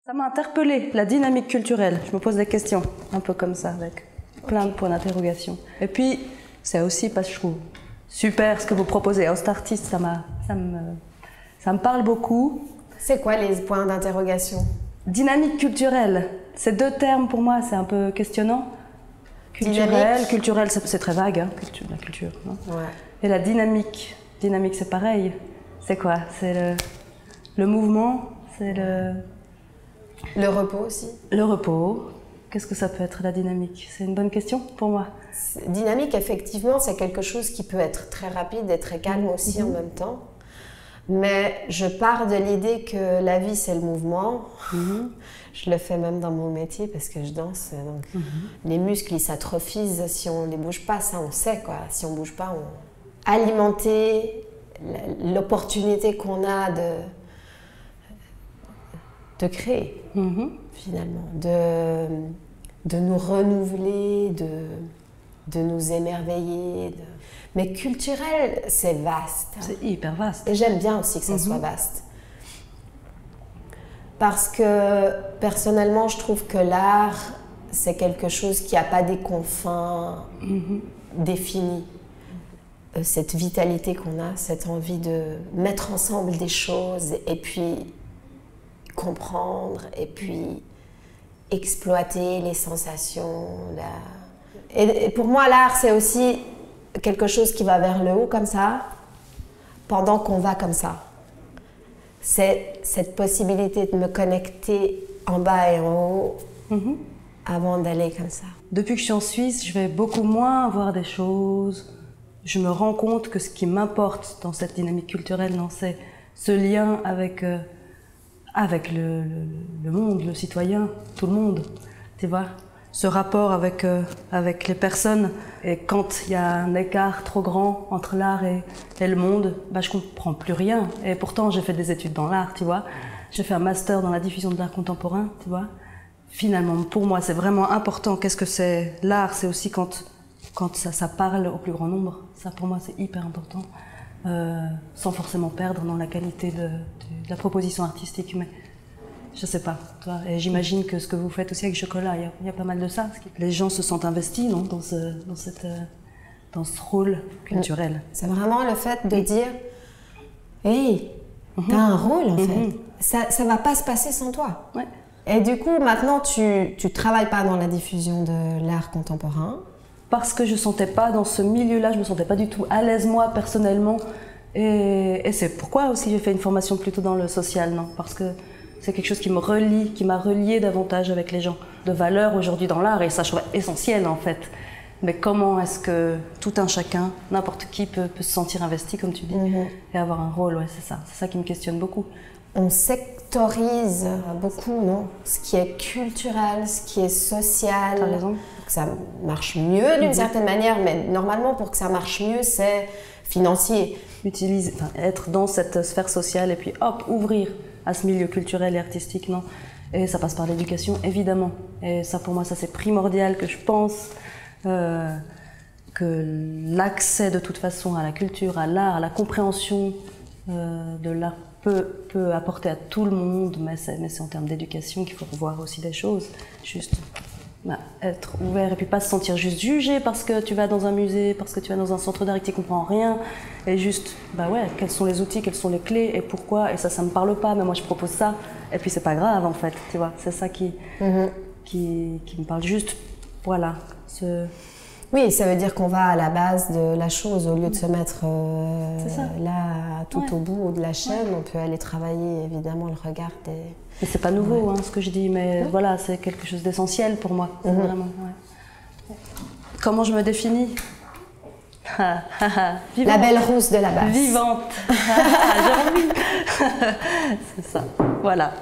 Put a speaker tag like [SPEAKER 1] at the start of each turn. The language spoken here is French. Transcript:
[SPEAKER 1] Ça m'a interpellée, la dynamique culturelle. Je me pose des questions, un peu comme ça, avec plein de points d'interrogation. Et puis, c'est aussi parce que je trouve super ce que vous proposez. Host Artist, ça me parle beaucoup.
[SPEAKER 2] C'est quoi les points d'interrogation?
[SPEAKER 1] Dynamique culturelle, ces deux termes pour moi, c'est un peu questionnant. Culturel, c'est très vague, hein, la culture. Non?
[SPEAKER 2] Ouais.
[SPEAKER 1] Et la dynamique, c'est pareil. C'est quoi? C'est le mouvement, c'est
[SPEAKER 2] le repos aussi.
[SPEAKER 1] Le repos. Qu'est-ce que ça peut être la dynamique? C'est une bonne question pour moi.
[SPEAKER 2] Dynamique, effectivement, c'est quelque chose qui peut être très rapide et très calme aussi en même temps. Mais je pars de l'idée que la vie, c'est le mouvement. Je le fais même dans mon métier parce que je danse. Donc les muscles, ils s'atrophisent si on ne les bouge pas. Ça, on sait, quoi. Si on ne bouge pas, on... Alimenter l'opportunité qu'on a de créer, finalement. De nous renouveler, de nous émerveiller. Mais culturel, c'est vaste.
[SPEAKER 1] C'est hyper vaste.
[SPEAKER 2] Et j'aime bien aussi que ça soit vaste. Parce que, personnellement, je trouve que l'art, c'est quelque chose qui n'a pas des confins définis. Cette vitalité qu'on a, cette envie de mettre ensemble des choses et puis comprendre et puis exploiter les sensations. Et pour moi, l'art, c'est aussi quelque chose qui va vers le haut comme ça, pendant qu'on va comme ça. C'est cette possibilité de me connecter en bas et en haut avant d'aller comme ça.
[SPEAKER 1] Depuis que je suis en Suisse, je vais beaucoup moins voir des choses. Je me rends compte que ce qui m'importe dans cette dynamique culturelle, c'est ce lien avec le monde, le citoyen, tout le monde, tu vois. Ce rapport avec les personnes. Et quand il y a un écart trop grand entre l'art et le monde, bah, je comprends plus rien. Et pourtant, j'ai fait des études dans l'art, tu vois. J'ai fait un master dans la diffusion de l'art contemporain, tu vois. Finalement, pour moi, c'est vraiment important. Qu'est-ce que c'est l'art? C'est aussi quand ça parle au plus grand nombre. Ça, pour moi, c'est hyper important. Sans forcément perdre dans la qualité de la proposition artistique. Mais je sais pas, toi. Et j'imagine que ce que vous faites aussi avec Chocolat, il y a pas mal de ça. Parce que les gens se sentent investis, non, dans ce rôle culturel.
[SPEAKER 2] C'est vraiment le fait de dire, hey, t'as un rôle en fait. Ça va pas se passer sans toi.
[SPEAKER 1] Ouais.
[SPEAKER 2] Et du coup, maintenant, tu travailles pas dans la diffusion de l'art contemporain.
[SPEAKER 1] Parce que je sentais pas dans ce milieu-là, je me sentais pas du tout à l'aise moi personnellement. Et c'est pourquoi aussi j'ai fait une formation plutôt dans le social, non? Parce que c'est quelque chose qui m'a relié davantage avec les gens. De valeur aujourd'hui dans l'art, et ça je trouve essentiel en fait. Mais comment est-ce que tout un chacun, n'importe qui peut se sentir investi, comme tu dis, et avoir un rôle, ouais, c'est ça qui me questionne beaucoup.
[SPEAKER 2] On sectorise beaucoup, non? Ce qui est culturel, ce qui est social.
[SPEAKER 1] T'as raison.
[SPEAKER 2] Que ça marche mieux d'une certaine manière, mais normalement pour que ça marche mieux, c'est financier.
[SPEAKER 1] Être dans cette sphère sociale et puis hop, ouvrir à ce milieu culturel et artistique, non? Et ça passe par l'éducation, évidemment. Et ça, pour moi, ça c'est primordial, que je pense que l'accès de toute façon à la culture, à l'art, à la compréhension de l'art peut apporter à tout le monde, mais c'est en termes d'éducation qu'il faut revoir aussi des choses. Juste être ouvert et puis pas se sentir juste jugé parce que tu vas dans un musée, parce que tu vas dans un centre d'art et que tu comprends rien. Et juste, quels sont les outils, quelles sont les clés et pourquoi. Et ça me parle pas, mais moi je propose ça. Et puis c'est pas grave en fait, tu vois. C'est ça qui me parle juste. Voilà.
[SPEAKER 2] Oui, ça veut dire qu'on va à la base de la chose au lieu de se mettre là tout au bout de la chaîne. On peut aller travailler évidemment le regard des...
[SPEAKER 1] Mais c'est pas nouveau ce que je dis, mais voilà, c'est quelque chose d'essentiel pour moi. Vraiment, Comment je me définis?
[SPEAKER 2] La belle rousse de la basse.
[SPEAKER 1] Vivante. J'ai envie. C'est ça. Voilà.